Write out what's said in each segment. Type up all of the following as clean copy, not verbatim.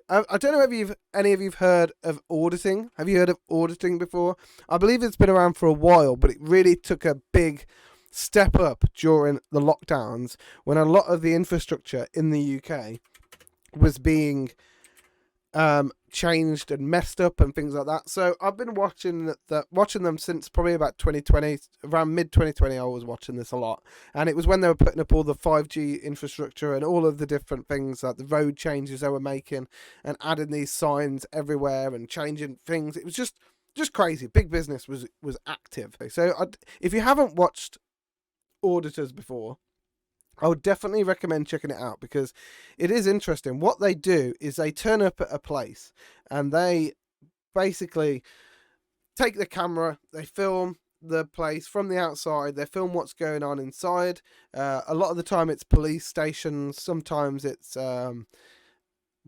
I don't know if any of you've heard of auditing. Have you heard of auditing before? I believe it's been around for a while, but it really took a big step up during the lockdowns when a lot of the infrastructure in the UK was being changed and messed up and things like that. So I've been watching them since probably about 2020, around mid 2020. I was watching this a lot, and it was when they were putting up all the 5G infrastructure and all of the different things, like the road changes they were making and adding these signs everywhere and changing things. It was just crazy. Big business was active. So if you haven't watched Auditors before, I would definitely recommend checking it out because it is interesting. What they do is they turn up at a place and they basically take the camera, they film the place from the outside, they film what's going on inside. A lot of the time it's police stations, sometimes it's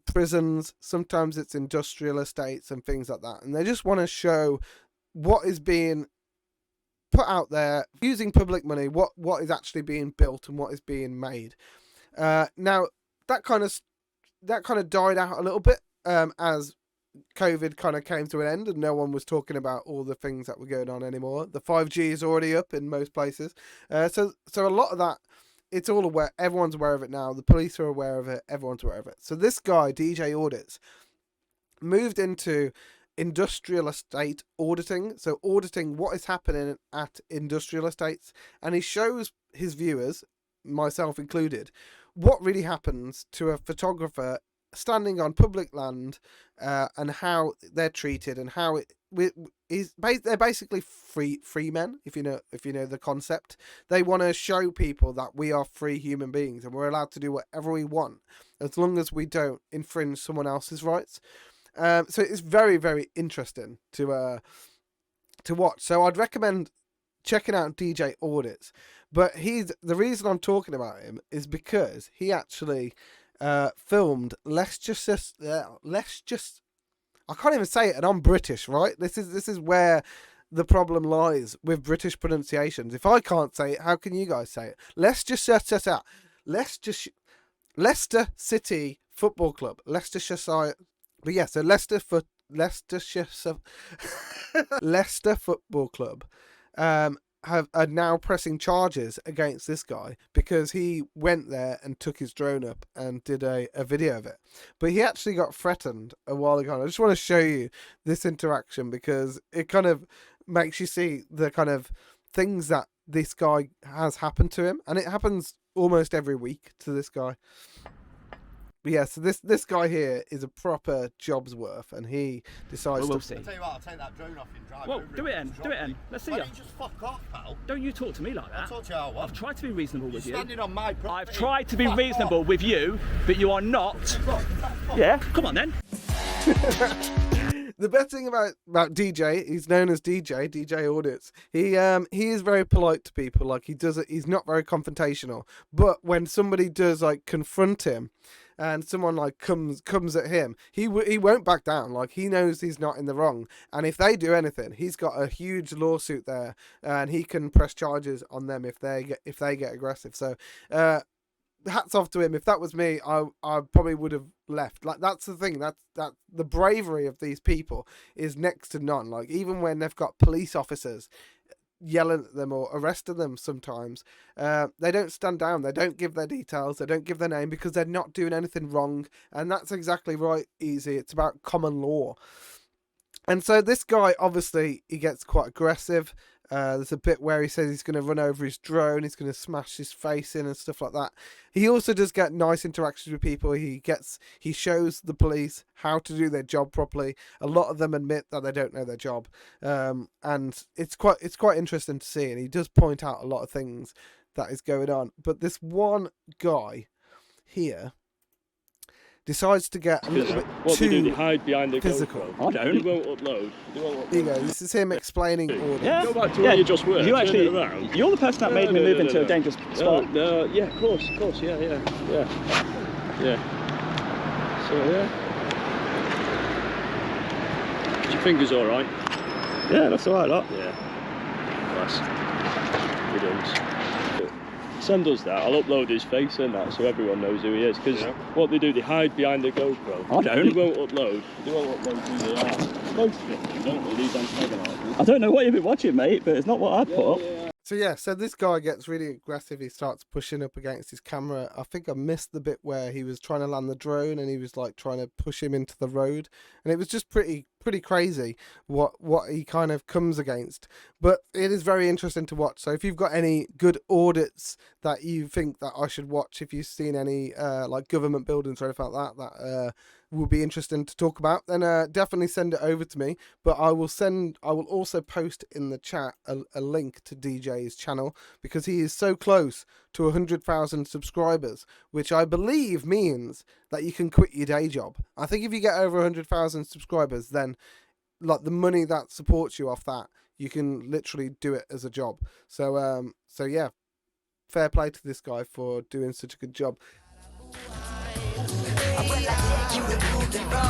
prisons, sometimes it's industrial estates and things like that. And they just want to show what is being put out there using public money, what is actually being built and what is being made. Now that kind of died out a little bit as COVID kind of came to an end and no one was talking about all the things that were going on anymore. The 5G is already up in most places, so a lot of that, it's all aware. Everyone's aware of it now. The police are aware of it. Everyone's aware of it. So this guy, DJ Audits, moved into industrial estate auditing. So auditing what is happening at industrial estates, and he shows his viewers, myself included, what really happens to a photographer standing on public land, and how they're treated, and how they're basically free men. If you know the concept, they want to show people that we are free human beings and we're allowed to do whatever we want as long as we don't infringe someone else's rights. So it's very, very interesting to watch. So I'd recommend checking out DJ Audits. But the reason I'm talking about him is because he actually filmed. Let's just I can't even say it, and I'm British, right? This is where the problem lies with British pronunciations. If I can't say it, how can you guys say it? Leicester City Football Club. Leicestershire. But yeah, so Leicester Football Club are now pressing charges against this guy because he went there and took his drone up and did a video of it. But he actually got threatened a while ago. I just want to show you this interaction because it kind of makes you see the kind of things that this guy has happened to him, and it happens almost every week to this guy. But yeah, so this guy here is a proper job's worth, and he decides we'll to... see. I'll tell you what, I'll take that drone off and drive Well, over do it then. Let's see Why ya. don't you just fuck off, pal? Don't you talk to me like that. I'll talk to you how I want. I've tried to be reasonable with you. You're standing on my property. I've tried to be reasonable with you, but you are not. Yeah, come on then. The best thing about DJ, he's known as DJ Audits. He is very polite to people. Like he's not very confrontational. But when somebody does like confront him, and someone like comes at him, he won't back down. Like he knows he's not in the wrong, and if they do anything, he's got a huge lawsuit there, and he can press charges on them if they get aggressive. So hats off to him. If that was me, I probably would have left. Like that's the thing. That the bravery of these people is next to none. Like even when they've got police officers yelling at them or arresting them sometimes, they don't stand down. They don't give their details. They don't give their name because they're not doing anything wrong. And that's exactly right, Easy. It's about common law. And so this guy, obviously, he gets quite aggressive. There's a bit where he says he's going to run over his drone, he's going to smash his face in and stuff like that. He also does get nice interactions with people. He shows the police how to do their job properly. A lot of them admit that they don't know their job, and it's quite interesting to see. And he does point out a lot of things that is going on. But this one guy here decides to get a little bit too hide behind the physical. GoPro. I don't. It won't upload. Here you go. This is him explaining audio. Yeah. Go back to where you just were. You turn actually, it around. you're the person that made me move into a dangerous spot. No, yeah, of course, yeah. So yeah. Is your fingers all right? Yeah, that's all right, lot. Yeah. Nice. Good ones. Send us that. I'll upload his face and that so everyone knows who he is. Because what they do, they hide behind the GoPro. I don't. They won't upload. They won't upload who they are. Most of them don't they? These antagonisers. I don't know what you've been watching, mate, but it's not what I put. So yeah, so this guy gets really aggressive. He starts pushing up against his camera. I think I missed the bit where he was trying to land the drone and he was like trying to push him into the road, and it was just pretty crazy what he kind of comes against. But it is very interesting to watch. So if you've got any good audits that you think that I should watch, if you've seen any like government buildings or anything like that will be interesting to talk about, then definitely send it over to me. But I will also post in the chat a link to DJ's channel, because he is so close to 100,000 subscribers, which I believe means that you can quit your day job. I think if you get over 100,000 subscribers, then like the money that supports you off that, you can literally do it as a job. So yeah, fair play to this guy for doing such a good job. I will take you to the road.